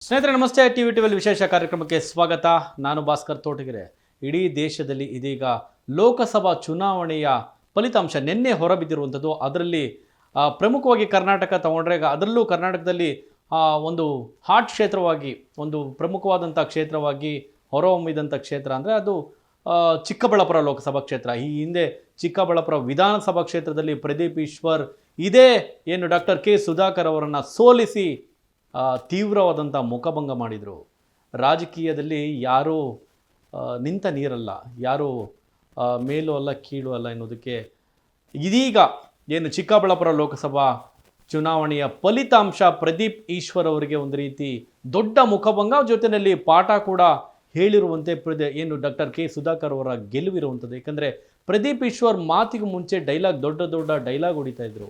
ಸ್ನೇಹಿತರೆ ನಮಸ್ತೆ. ಟಿವಿ ವಿಶೇಷ ಕಾರ್ಯಕ್ರಮಕ್ಕೆ ಸ್ವಾಗತ. ನಾನು ಭಾಸ್ಕರ್ ತೋಟಗೆರೆ. ಇಡೀ ದೇಶದಲ್ಲಿ ಇದೀಗ ಲೋಕಸಭಾ ಚುನಾವಣೆಯ ಫಲಿತಾಂಶ ನಿನ್ನೆ ಹೊರಬಿದ್ದಿರುವಂಥದ್ದು. ಅದರಲ್ಲಿ ಪ್ರಮುಖವಾಗಿ ಕರ್ನಾಟಕ ತಗೊಂಡ್ರೆ, ಅದರಲ್ಲೂ ಕರ್ನಾಟಕದಲ್ಲಿ ಒಂದು ಹಾಟ್ ಕ್ಷೇತ್ರವಾಗಿ, ಒಂದು ಪ್ರಮುಖವಾದಂಥ ಕ್ಷೇತ್ರವಾಗಿ ಹೊರಹೊಮ್ಮಿದಂಥ ಕ್ಷೇತ್ರ ಅಂದರೆ ಅದು ಚಿಕ್ಕಬಳ್ಳಾಪುರ ಲೋಕಸಭಾ ಕ್ಷೇತ್ರ. ಈ ಹಿಂದೆ ಚಿಕ್ಕಬಳ್ಳಾಪುರ ವಿಧಾನಸಭಾ ಕ್ಷೇತ್ರದಲ್ಲಿ ಪ್ರದೀಪ್ ಈಶ್ವರ್ ಇದೇ ಏನು ಡಾಕ್ಟರ್ ಕೆ ಸುಧಾಕರ್ ಅವರನ್ನು ಸೋಲಿಸಿ ತೀವ್ರವಾದಂಥ ಮುಖಭಂಗ ಮಾಡಿದರು. ರಾಜಕೀಯದಲ್ಲಿ ಯಾರೂ ನಿಂತ ನೀರಲ್ಲ, ಯಾರೂ ಮೇಲೂ ಅಲ್ಲ ಕೀಳು ಅಲ್ಲ ಎನ್ನುವುದಕ್ಕೆ ಇದೀಗ ಏನು ಚಿಕ್ಕಬಳ್ಳಾಪುರ ಲೋಕಸಭಾ ಚುನಾವಣೆಯ ಫಲಿತಾಂಶ ಪ್ರದೀಪ್ ಈಶ್ವರ್ ಅವರಿಗೆ ಒಂದು ರೀತಿ ದೊಡ್ಡ ಮುಖಭಂಗ, ಜೊತೆಯಲ್ಲಿ ಪಾಠ ಕೂಡ ಹೇಳಿರುವಂತೆ ಏನು ಡಾಕ್ಟರ್ ಕೆ ಸುಧಾಕರ್ ಅವರ ಗೆಲುವಿರುವಂಥದ್ದು. ಏಕೆಂದರೆ ಪ್ರದೀಪ್ ಈಶ್ವರ್ ಮಾತಿಗೆ ಮುಂಚೆ ದೊಡ್ಡ ದೊಡ್ಡ ಡೈಲಾಗ್ ಹೊಡಿತಾ ಇದ್ರು.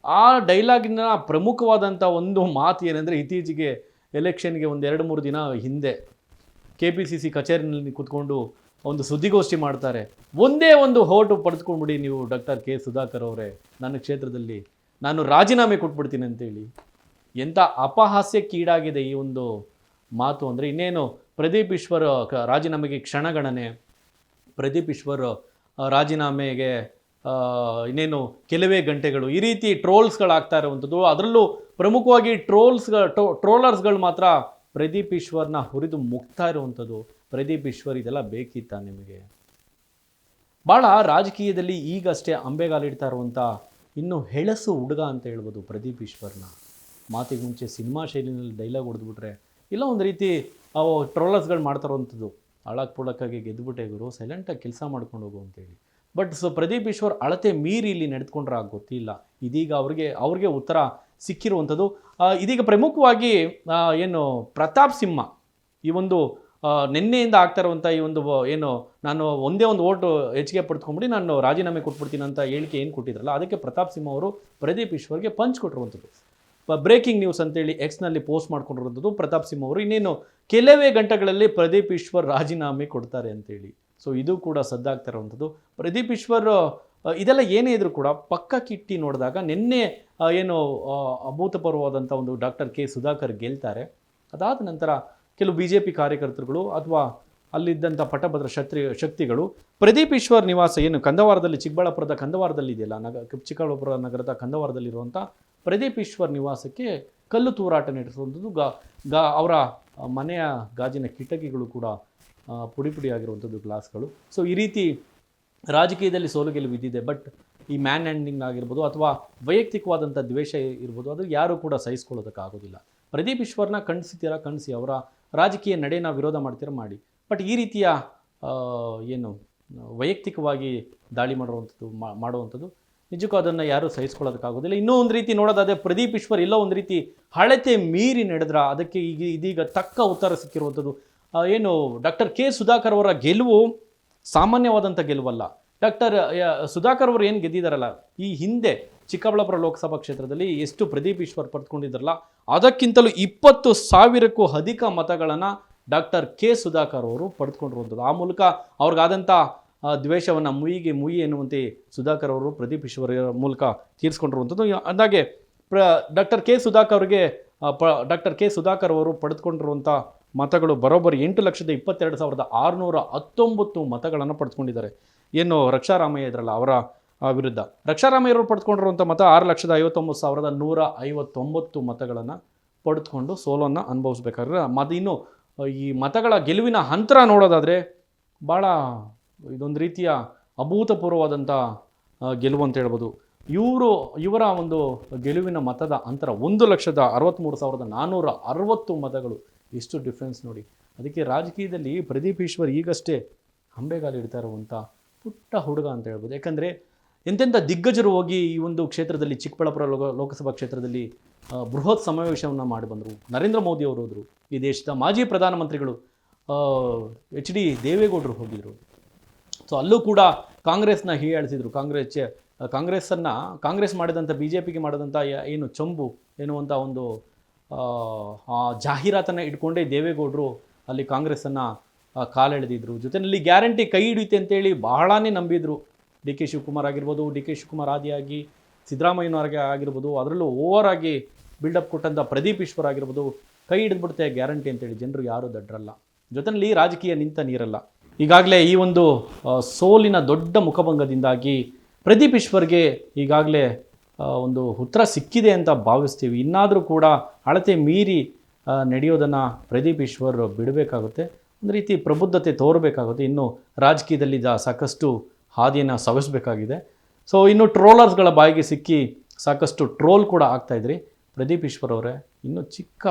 ಆ ಡೈಲಾಗಿನ ಪ್ರಮುಖವಾದಂಥ ಒಂದು ಮಾತು ಏನಂದರೆ, ಇತ್ತೀಚೆಗೆ ಎಲೆಕ್ಷನ್ಗೆ ಒಂದು 2-3 ದಿನ ಹಿಂದೆ KPCC ಕಚೇರಿನಲ್ಲಿ ಕೂತ್ಕೊಂಡು ಒಂದು ಸುದ್ದಿಗೋಷ್ಠಿ ಮಾಡ್ತಾರೆ. ಒಂದೇ ಒಂದು ಹೋಟು ಪಡೆದುಕೊಂಡ್ಬಿಡಿ ನೀವು ಡಾಕ್ಟರ್ ಕೆ ಸುಧಾಕರ್ ಅವರೇ, ನನ್ನ ಕ್ಷೇತ್ರದಲ್ಲಿ ನಾನು ರಾಜೀನಾಮೆ ಕೊಟ್ಬಿಡ್ತೀನಿ ಅಂತೇಳಿ. ಎಂಥ ಅಪಹಾಸ್ಯಕ್ಕೀಡಾಗಿದೆ ಈ ಒಂದು ಮಾತು ಅಂದರೆ, ಇನ್ನೇನು ಪ್ರದೀಪ್ ಈಶ್ವರ್ ರಾಜೀನಾಮೆಗೆ ಕ್ಷಣಗಣನೆ, ಪ್ರದೀಪ್ ಈಶ್ವರ್ ರಾಜೀನಾಮೆಗೆ ಇನ್ನೇನು ಕೆಲವೇ ಗಂಟೆಗಳು, ಈ ರೀತಿ ಟ್ರೋಲ್ಸ್ಗಳಾಗ್ತಾ ಇರುವಂಥದ್ದು. ಅದರಲ್ಲೂ ಪ್ರಮುಖವಾಗಿ ಟ್ರೋಲರ್ಸ್ಗಳು ಮಾತ್ರ ಪ್ರದೀಪ್ ಈಶ್ವರ್ನ ಹುರಿದು ಮುಗ್ತಾ ಇರುವಂಥದ್ದು. ಪ್ರದೀಪ್ ಈಶ್ವರ್ ಇದೆಲ್ಲ ಬೇಕಿತ್ತ ನಿಮಗೆ? ಭಾಳ ರಾಜಕೀಯದಲ್ಲಿ ಈಗಷ್ಟೇ ಅಂಬೆಗಾಲಿಡ್ತಾ ಇರುವಂಥ ಇನ್ನು ಹೆಳಸು ಹುಡುಗ ಅಂತ ಹೇಳ್ಬೋದು ಪ್ರದೀಪ್ ಈಶ್ವರ್ನ. ಮಾತಿಗೆ ಮುಂಚೆ ಸಿನಿಮಾ ಶೈಲಿನಲ್ಲಿ ಡೈಲಾಗ್ ಹೊಡೆದ್ಬಿಟ್ರೆ, ಇಲ್ಲ ಒಂದು ರೀತಿ ಅವು ಟ್ರೋಲರ್ಸ್ಗಳು ಮಾಡ್ತಾ ಇರುವಂಥದ್ದು, ಅಳಕ್ ಪುಳಕ್ಕಾಗಿ ಗೆದ್ದುಬಿಟ್ಟೆ ಗುರು, ಸೈಲೆಂಟಾಗಿ ಕೆಲಸ ಮಾಡ್ಕೊಂಡು ಹೋಗು ಅಂತೇಳಿ. ಬಟ್ ಪ್ರದೀಪ್ ಈಶ್ವರ್ ಅಳತೆ ಮೀರಿ ಇಲ್ಲಿ ನಡೆದುಕೊಂಡ್ರೆ ಗೊತ್ತಿಲ್ಲ. ಇದೀಗ ಅವ್ರಿಗೆ ಉತ್ತರ ಸಿಕ್ಕಿರುವಂಥದ್ದು. ಇದೀಗ ಪ್ರಮುಖವಾಗಿ ಏನು ಪ್ರತಾಪ್ ಸಿಂಹ ಈ ಒಂದು ನಿನ್ನೆಯಿಂದ ಆಗ್ತಾ ಇರುವಂಥ ಈ ಒಂದು ಏನು ನಾನು ಒಂದೇ ಒಂದು ಓಟು ಹೆಚ್ಚಿಗೆ ಪಡ್ಕೊಂಡ್ಬಿಡಿ ನಾನು ರಾಜೀನಾಮೆ ಕೊಟ್ಬಿಡ್ತೀನಿ ಅಂತ ಹೇಳಿಕೆ ಏನು ಕೊಟ್ಟಿದ್ರಲ್ಲ, ಅದಕ್ಕೆ ಪ್ರತಾಪ್ ಸಿಂಹ ಅವರು ಪ್ರದೀಪ್ ಈಶ್ವರ್ಗೆ ಪಂಚ್ ಕೊಟ್ಟಿರುವಂಥದ್ದು. ಬ್ರೇಕಿಂಗ್ ನ್ಯೂಸ್ ಅಂತೇಳಿ ಎಕ್ಸ್ನಲ್ಲಿ ಪೋಸ್ಟ್ ಮಾಡ್ಕೊಂಡಿರುವಂಥದ್ದು. ಪ್ರತಾಪ್ ಸಿಂಹ ಅವರು ಇನ್ನೇನು ಕೆಲವೇ ಗಂಟೆಗಳಲ್ಲಿ ಪ್ರದೀಪ್ ಈಶ್ವರ್ ರಾಜೀನಾಮೆ ಕೊಡ್ತಾರೆ ಅಂತೇಳಿ. ಸೊ ಇದು ಕೂಡ ಸದ್ದಾಗ್ತಾ ಇರುವಂಥದ್ದು. ಪ್ರದೀಪ್ ಈಶ್ವರ್ ಇದೆಲ್ಲ ಏನೇ ಇದ್ರೂ ಕೂಡ ಪಕ್ಕಕ್ಕಿಟ್ಟು ನೋಡಿದಾಗ ನಿನ್ನೆ ಏನು ಅಭೂತಪೂರ್ವವಾದಂಥ ಒಂದು ಡಾಕ್ಟರ್ ಕೆ ಸುಧಾಕರ್ ಗೆಲ್ತಾರೆ. ಅದಾದ ನಂತರ ಕೆಲವು BJP ಕಾರ್ಯಕರ್ತರುಗಳು ಅಥವಾ ಅಲ್ಲಿದ್ದಂಥ ಪಟ್ಟಭದ್ರ ಶಕ್ತಿಗಳು ಪ್ರದೀಪ್ ಈಶ್ವರ್ ನಿವಾಸ ಏನು ಕಂದವಾರದಲ್ಲಿ, ಚಿಕ್ಕಬಳ್ಳಾಪುರದ ಕಂದವಾರದಲ್ಲಿ ಇದೆಯಲ್ಲ, ಚಿಕ್ಕಬಳ್ಳಾಪುರ ನಗರದ ಕಂದವಾರದಲ್ಲಿರುವಂಥ ಪ್ರದೀಪ್ ಈಶ್ವರ್ ನಿವಾಸಕ್ಕೆ ಕಲ್ಲು ತೂರಾಟ ನಡೆಸುವಂಥದ್ದು. ಅವರ ಮನೆಯ ಗಾಜಿನ ಕಿಟಕಿಗಳು ಕೂಡ ಪುಡಿ ಆಗಿರುವಂಥದ್ದು, ಗ್ಲಾಸ್ಗಳು. ಸೊ ಈ ರೀತಿ ರಾಜಕೀಯದಲ್ಲಿ ಸೋಲು ಗೆಲುವು ಇದ್ದಿದೆ. ಬಟ್ ಈ ಮ್ಯಾನ್ ಹ್ಯಾಂಡಿಂಗ್ ಆಗಿರ್ಬೋದು ಅಥವಾ ವೈಯಕ್ತಿಕವಾದಂಥ ದ್ವೇಷ ಇರ್ಬೋದು, ಅದು ಯಾರೂ ಕೂಡ ಸಹಿಸ್ಕೊಳ್ಳೋದಕ್ಕಾಗೋದಿಲ್ಲ. ಪ್ರದೀಪ್ ಈಶ್ವರ್ನ ಖಂಡಿಸಿ ಅವರ ರಾಜಕೀಯ ನಡೆನ ವಿರೋಧ ಮಾಡ್ತೀರಾ ಮಾಡಿ. ಬಟ್ ಈ ರೀತಿಯ ಏನು ವೈಯಕ್ತಿಕವಾಗಿ ದಾಳಿ ಮಾಡುವಂಥದ್ದು ನಿಜಕ್ಕೂ ಅದನ್ನು ಯಾರೂ ಸಹಿಸ್ಕೊಳ್ಳೋದಕ್ಕಾಗೋದಿಲ್ಲ. ಇನ್ನೂ ಒಂದು ರೀತಿ ನೋಡೋದಾದರೆ ಪ್ರದೀಪ್ ಈಶ್ವರ್ ಎಲ್ಲೋ ಒಂದು ರೀತಿ ಹಳತೆ ಮೀರಿ ನಡೆದ್ರ, ಅದಕ್ಕೆ ಇದೀಗ ತಕ್ಕ ಉತ್ತರ ಸಿಕ್ಕಿರುವಂಥದ್ದು. ಏನು ಡಾಕ್ಟರ್ ಕೆ ಸುಧಾಕರ್ ಅವರ ಗೆಲುವು ಸಾಮಾನ್ಯವಾದಂಥ ಗೆಲುವಲ್ಲ. ಡಾಕ್ಟರ್ ಸುಧಾಕರ್ ಅವರು ಏನು ಗೆದ್ದಿದ್ದಾರಲ್ಲ, ಈ ಹಿಂದೆ ಚಿಕ್ಕಬಳ್ಳಾಪುರ ಲೋಕಸಭಾ ಕ್ಷೇತ್ರದಲ್ಲಿ ಎಷ್ಟು ಪ್ರದೀಪ್ ಈಶ್ವರ್ ಪಡೆದುಕೊಂಡಿದ್ದಾರಲ್ಲ, ಅದಕ್ಕಿಂತಲೂ 20,000ಕ್ಕೂ ಅಧಿಕ ಮತಗಳನ್ನು ಡಾಕ್ಟರ್ ಕೆ ಸುಧಾಕರ್ ಅವರು ಪಡೆದುಕೊಂಡಿರುವಂಥದ್ದು. ಆ ಮೂಲಕ ಅವ್ರಿಗಾದಂಥ ದ್ವೇಷವನ್ನು ಮುಯಿ ಎನ್ನುವಂತೆ ಸುಧಾಕರ್ ಅವರು ಪ್ರದೀಪ್ ಈಶ್ವರ್ ಮೂಲಕ ತೀರಿಸ್ಕೊಂಡಿರುವಂಥದ್ದು. ಅಂದಾಗೆ ಡಾಕ್ಟರ್ ಕೆ ಸುಧಾಕರ್ ಅವರು ಪಡೆದುಕೊಂಡಿರುವಂಥ ಮತಗಳು ಬರೋಬ್ಬರಿ 8,22,619 ಮತಗಳನ್ನು ಪಡೆದುಕೊಂಡಿದ್ದಾರೆ. ಏನು ರಕ್ಷಾರಾಮಯ್ಯ ಇದ್ರಲ್ಲ ಅವರ ವಿರುದ್ಧ, ರಕ್ಷಾರಾಮಯ್ಯವರು ಪಡೆದುಕೊಂಡಿರುವಂಥ ಮತ 6,59,159 ಮತಗಳನ್ನು ಪಡೆದುಕೊಂಡು ಸೋಲನ್ನು ಅನುಭವಿಸ್ಬೇಕಾದ್ರೆ ಇನ್ನು ಈ ಮತಗಳ ಗೆಲುವಿನ ಅಂತರ ನೋಡೋದಾದರೆ ಭಾಳ ಇದೊಂದು ರೀತಿಯ ಅಭೂತಪೂರ್ವವಾದಂಥ ಗೆಲುವು ಅಂತ ಹೇಳ್ಬೋದು. ಇವರ ಒಂದು ಗೆಲುವಿನ ಮತದ ಅಂತರ 1,63,460 ಮತಗಳು. ಎಷ್ಟು ಡಿಫ್ರೆನ್ಸ್ ನೋಡಿ. ಅದಕ್ಕೆ ರಾಜಕೀಯದಲ್ಲಿ ಪ್ರದೀಪ್ ಈಶ್ವರ್ ಈಗಷ್ಟೇ ಅಂಬೆಗಾಲಿಡ್ತಾ ಇರುವಂಥ ಪುಟ್ಟ ಹುಡುಗ ಅಂತ ಹೇಳ್ಬೋದು. ಯಾಕಂದರೆ ಎಂತೆಂಥ ದಿಗ್ಗಜರು ಹೋಗಿ ಈ ಒಂದು ಕ್ಷೇತ್ರದಲ್ಲಿ ಚಿಕ್ಕಬಳ್ಳಾಪುರ ಲೋಕಸಭಾ ಕ್ಷೇತ್ರದಲ್ಲಿ ಬೃಹತ್ ಸಮಾವೇಶವನ್ನು ಮಾಡಿ ಬಂದರು. ನರೇಂದ್ರ ಮೋದಿ ಅವರು ಹೋದರು, ಈ ದೇಶದ ಮಾಜಿ ಪ್ರಧಾನಮಂತ್ರಿಗಳು HD ದೇವೇಗೌಡರು ಹೋಗಿದ್ರು. ಸೊ ಅಲ್ಲೂ ಕೂಡ ಕಾಂಗ್ರೆಸ್ನ ಹೀಯಾಳಿಸಿದರು. ಕಾಂಗ್ರೆಸ್ ಮಾಡಿದಂಥ BJPಗೆ ಮಾಡಿದಂಥ ಏನು ಚಂಬು ಎನ್ನುವಂಥ ಒಂದು ಜಾಹೀರಾತನ್ನು ಇಟ್ಕೊಂಡೇ ದೇವೇಗೌಡರು ಅಲ್ಲಿ ಕಾಂಗ್ರೆಸ್ಸನ್ನು ಕಾಲೆಳೆದಿದ್ರು. ಜೊತೆಯಲ್ಲಿ ಗ್ಯಾರಂಟಿ ಕೈ ಹಿಡಿಯುತ್ತೆ ಅಂತೇಳಿ ಬಹಳನೇ ನಂಬಿದ್ರು. ಡಿ ಕೆ ಶಿವಕುಮಾರ್ ಆಗಿರ್ಬೋದು, ಡಿ ಕೆ ಶಿವಕುಮಾರ್ ಆದಿಯಾಗಿ ಸಿದ್ದರಾಮಯ್ಯನವರಿಗೆ ಆಗಿರ್ಬೋದು, ಅದರಲ್ಲೂ ಓವರ್ ಆಗಿ ಬಿಲ್ಡಪ್ ಕೊಟ್ಟಂಥ ಪ್ರದೀಪ್ ಈಶ್ವರ್ ಆಗಿರ್ಬೋದು, ಕೈ ಹಿಡಿದ್ಬಿಡುತ್ತೆ ಗ್ಯಾರಂಟಿ ಅಂತೇಳಿ ಜನರು ಯಾರೂ ದಡ್ರಲ್ಲ, ಜೊತೆಯಲ್ಲಿ ರಾಜಕೀಯ ನಿಂತ ನೀರಲ್ಲ. ಈಗಾಗಲೇ ಈ ಒಂದು ಸೋಲಿನ ದೊಡ್ಡ ಮುಖಭಂಗದಿಂದಾಗಿ ಪ್ರದೀಪ್ ಈಶ್ವರ್ಗೆ ಈಗಾಗಲೇ ಒಂದು ಉತ್ತರ ಸಿಕ್ಕಿದೆ ಅಂತ ಭಾವಿಸ್ತೀವಿ. ಇನ್ನಾದರೂ ಕೂಡ ಅಳತೆ ಮೀರಿ ನಡೆಯೋದನ್ನು ಪ್ರದೀಪ್ ಈಶ್ವರ್ ಬಿಡಬೇಕಾಗುತ್ತೆ, ಒಂದು ರೀತಿ ಪ್ರಬುದ್ಧತೆ ತೋರಬೇಕಾಗುತ್ತೆ. ಇನ್ನು ರಾಜಕೀಯದಲ್ಲಿ ಸಾಕಷ್ಟು ಹಾದಿಯನ್ನು ಸವಿಸಬೇಕಾಗಿದೆ. ಸೊ ಇನ್ನು ಟ್ರೋಲರ್ಸ್ಗಳ ಬಾಯಿಗೆ ಸಿಕ್ಕಿ ಸಾಕಷ್ಟು ಟ್ರೋಲ್ ಕೂಡ ಆಗ್ತಾಯಿದ್ರಿ. ಪ್ರದೀಪ್ ಈಶ್ವರ್ ಅವರೇ, ಇನ್ನೂ ಚಿಕ್ಕ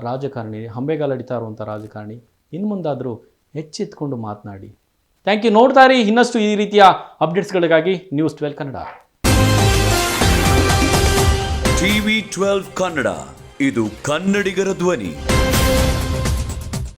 ರಾಜಕಾರಣಿ, ಹಂಬೆಗಾಲಡಿತಾ ಇರುವಂಥ ರಾಜಕಾರಣಿ, ಇನ್ನು ಮುಂದಾದರೂ ಎಚ್ಚೆತ್ಕೊಂಡು ಮಾತನಾಡಿ. Thank you. ನೋಡ್ತಾ ಇರಿ ಇನ್ನಷ್ಟು ಈ ರೀತಿಯ ಅಪ್ಡೇಟ್ಸ್ಗಳಿಗಾಗಿ News12 ಕನ್ನಡ. TV12 ಕನ್ನಡ, ಇದು ಕನ್ನಡಿಗರ ಧ್ವನಿ.